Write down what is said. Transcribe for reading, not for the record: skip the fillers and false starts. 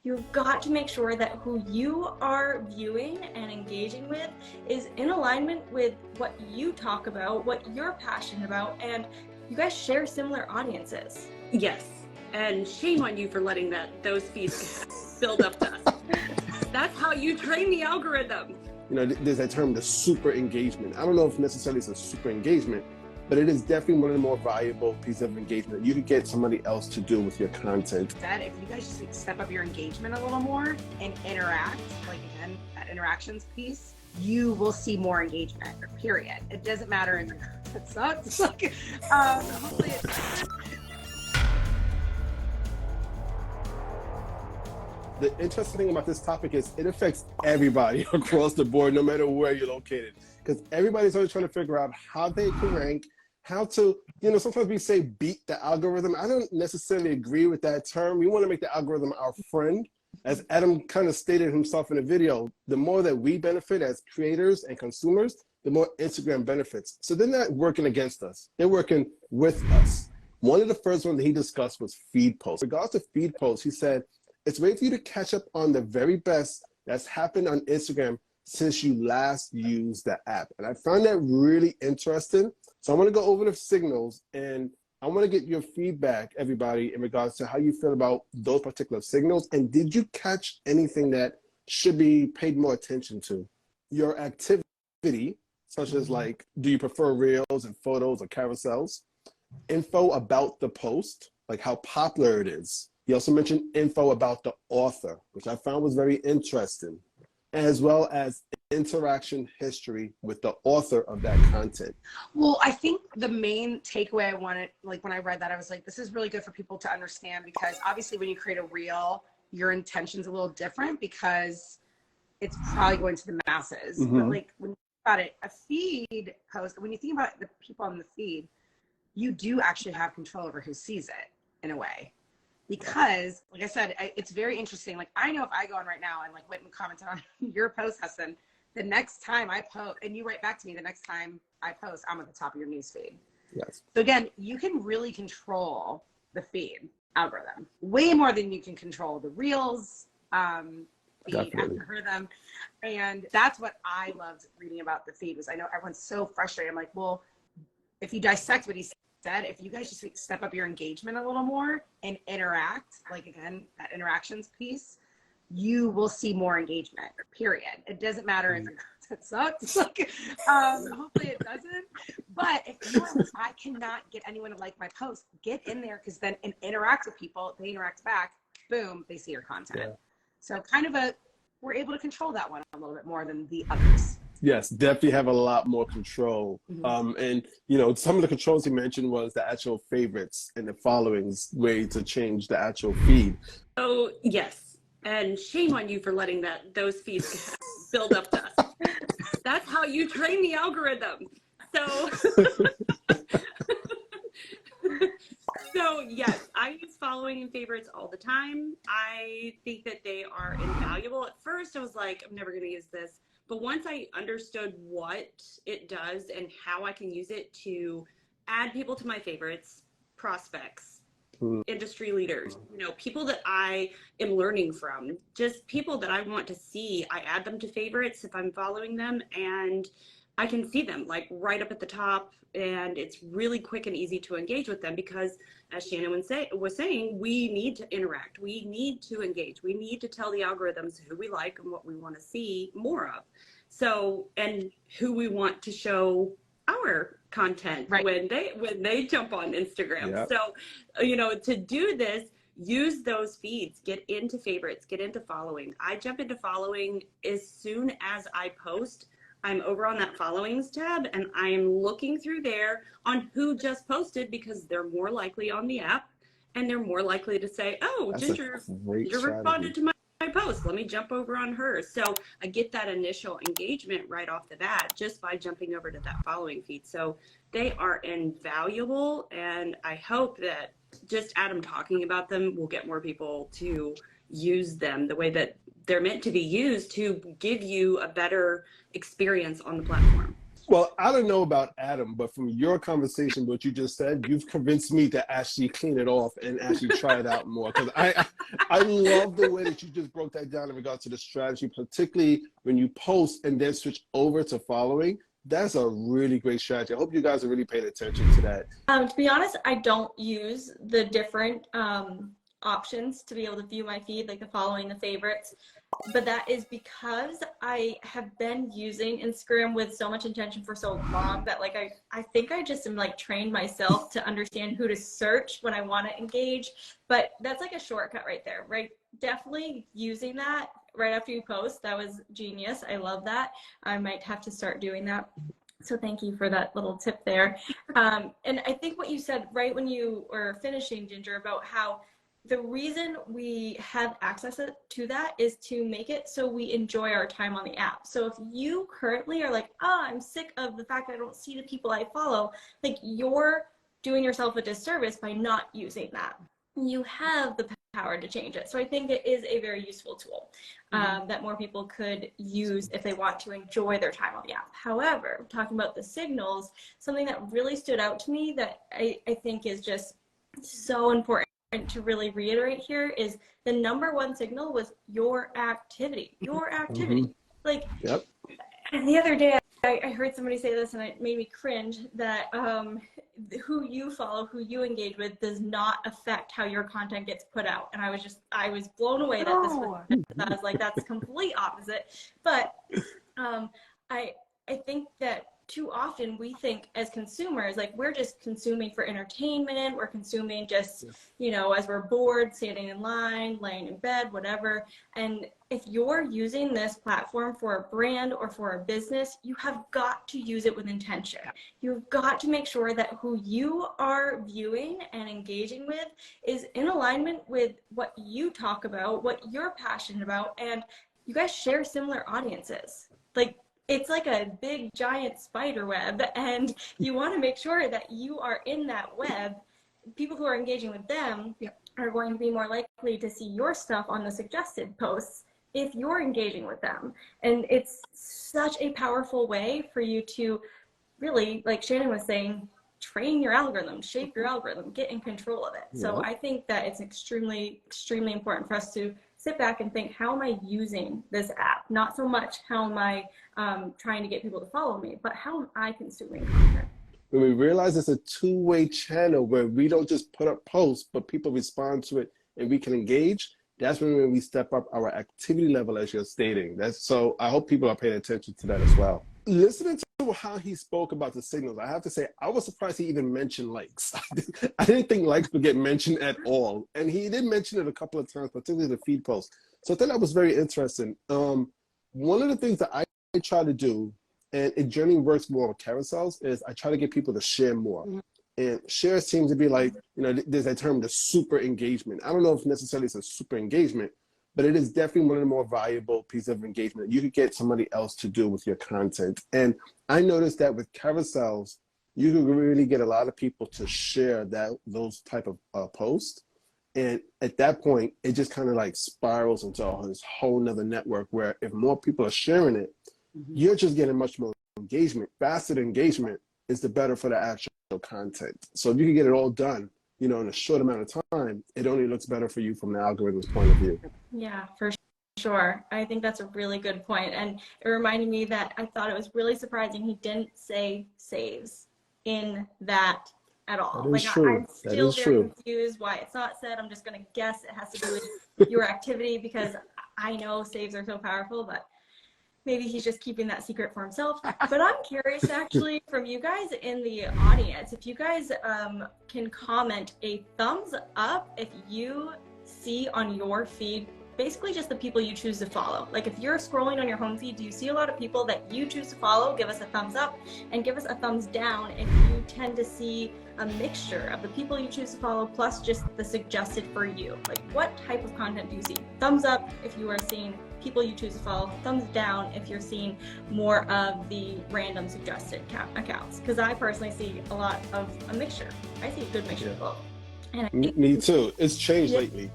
You've got to make sure that who you are viewing and engaging with is in alignment with what you talk about, what you're passionate about, and you guys share similar audiences. Yes, and shame on you for letting those feeds build up to us. That's how you train the algorithm. You know, there's that term, the super engagement. I don't know if necessarily it's a super engagement, but it is definitely one of the more valuable pieces of engagement you could get somebody else to do with your content. That if you guys just step up your engagement a little more and interact, like again, that interactions piece, you will see more engagement, period. It doesn't matter if it sucks. Like, hopefully it doesn't. The interesting thing about this topic is it affects everybody across the board, no matter where you're located, because everybody's always trying to figure out how they can rank, how to, you know, sometimes we say beat the algorithm. I don't necessarily agree with that term. We want to make the algorithm our friend. As Adam kind of stated himself in the video, the more that we benefit as creators and consumers, the more Instagram benefits. So they're not working against us. They're working with us. One of the first ones that he discussed was feed posts. In regards to feed posts, he said, it's a way for you to catch up on the very best that's happened on Instagram since you last used the app. And I found that really interesting. So I want to go over the signals and I want to get your feedback, everybody, in regards to how you feel about those particular signals. And did you catch anything that should be paid more attention to? Your activity, such as like, do you prefer reels and photos or carousels? Info about the post, like how popular it is. He also mentioned info about the author, which I found was very interesting, as well as interaction history with the author of that content. Well, I think the main takeaway I wanted, like when I read that, I was like, this is really good for people to understand, because obviously when you create a reel, your intention's a little different because it's probably going to the masses. Mm-hmm. But like when you think about it, a feed post, when you think about the people on the feed, you do actually have control over who sees it in a way. Because, like I said, it's very interesting. Like, I know if I go on right now and like went and commented on your post, Hassan, the next time I post, and you write back to me the next time I post, I'm at the top of your newsfeed. Yes. So again, you can really control the feed algorithm way more than you can control the reels, feed, algorithm. And that's what I loved reading about the feed, was I know everyone's so frustrated. I'm like, well, if you dissect what he said, if you guys just step up your engagement a little more and interact, like again, that interactions piece, you will see more engagement, period. It doesn't matter if it sucks, like, hopefully it doesn't. But if you're like, I cannot get anyone to like my post, get in there, because then and interact with people, they interact back, boom, they see your content. Yeah. So kind of we're able to control that one a little bit more than the others. Yes, definitely have a lot more control. Mm-hmm. And, you know, some of the controls he mentioned was the actual favorites and the followings way to change the actual feed. Oh, yes. And shame on you for letting those feeds build up to us. That's how you train the algorithm. So, so yes, I use following and favorites all the time. I think that they are invaluable. At first, I was like, I'm never going to use this. But once I understood what it does and how I can use it to add people to my favorites, prospects, industry leaders, you know, people that I am learning from, just people that I want to see, I add them to favorites if I'm following them, and I can see them like right up at the top, and it's really quick and easy to engage with them because, as Shannon was saying, we need to interact, we need to engage, we need to tell the algorithms who we like and what we want to see more of. So, and who we want to show our content when they jump on Instagram. Yep. So, you know, to do this, use those feeds, get into favorites, get into following. I jump into following as soon as I post. I'm over on that followings tab and I'm looking through there on who just posted, because they're more likely on the app and they're more likely to say, oh, Ginger responded to my post. Let me jump over on hers. So I get that initial engagement right off the bat just by jumping over to that following feed. So they are invaluable, and I hope that just Adam talking about them will get more people to use them the way that they're meant to be used, to give you a better experience on the platform. Well, I don't know about Adam, but from your conversation, what you just said, you've convinced me to actually clean it off and actually try it out more. Because I love the way that you just broke that down in regards to the strategy, particularly when you post and then switch over to following. That's a really great strategy. I hope you guys are really paying attention to that. To be honest, I don't use the different options to be able to view my feed, like the following, the favorites. But that is because I have been using Instagram with so much intention for so long that like I think I just am like trained myself to understand who to search when I want to engage. But that's like a shortcut right there, right? Definitely using that right after you post. That was genius. I love that. I might have to start doing that. So thank you for that little tip there. And I think what you said right when you were finishing, Ginger, about how the reason we have access to that is to make it so we enjoy our time on the app. So if you currently are like, oh, I'm sick of the fact that I don't see the people I follow, like you're doing yourself a disservice by not using that. You have the power to change it. So I think it is a very useful tool that more people could use if they want to enjoy their time on the app. However, talking about the signals, something that really stood out to me that I think is just so important to really reiterate here is the number one signal was your activity. Like, yep. And the other day I heard somebody say this and it made me cringe that who you follow, who you engage with does not affect how your content gets put out. And I was blown away that this was, I was like, that's complete opposite. But I think that too often we think as consumers, like we're just consuming for entertainment, we're consuming just, you know, as we're bored, standing in line, laying in bed, whatever. And if you're using this platform for a brand or for a business, you have got to use it with intention. You've got to make sure that who you are viewing and engaging with is in alignment with what you talk about, what you're passionate about, and you guys share similar audiences. Like, it's like a big giant spider web, and you want to make sure that you are in that web. People who are engaging with them are going to be more likely to see your stuff on the suggested posts if you're engaging with them. And it's such a powerful way for you to really, like Shannon was saying, train your algorithm, shape your algorithm, get in control of it. So I think that it's extremely, extremely important for us to sit back and think, how am I using this app? Not so much how am I trying to get people to follow me, but how am I consuming content? When we realize it's a two-way channel where we don't just put up posts, but people respond to it and we can engage, that's when we step up our activity level, as you're stating. So I hope people are paying attention to that as well. Listening to how he spoke about the signals, I have to say, I was surprised he even mentioned likes. I didn't think likes would get mentioned at all. And he did mention it a couple of times, particularly the feed post. So I thought that was very interesting. One of the things that I try to do, and it generally works more with carousels, is I try to get people to share more. And share seems to be like, you know, there's that term, the super engagement. I don't know if necessarily it's a super engagement, but it is definitely one of the more valuable pieces of engagement you could get somebody else to do with your content. And I noticed that with carousels, you can really get a lot of people to share those type of posts. And at that point, it just kind of like spirals into this whole nother network where if more people are sharing it, you're just getting much more engagement. Faster engagement is the better for the actual content. So if you can get it all done, you know, in a short amount of time, it only looks better for you from the algorithm's point of view. Yeah, for sure. I think that's a really good point. And it reminded me that I thought it was really surprising he didn't say saves in that at all. That is like true. I'm still very confused why it's not said. I'm just going to guess it has to do with your activity because I know saves are so powerful, but maybe he's just keeping that secret for himself. But I'm curious actually from you guys in the audience, if you guys can comment a thumbs up if you see on your feed basically just the people you choose to follow. Like if you're scrolling on your home feed, do you see a lot of people that you choose to follow? Give us a thumbs up and give us a thumbs down if you tend to see a mixture of the people you choose to follow plus just the suggested for you. Like what type of content do you see? Thumbs up if you are seeing people you choose to follow, thumbs down if you're seeing more of the random suggested accounts. Because I personally see a lot of a mixture. I see a good mixture of both. And I think me too. It's changed lately.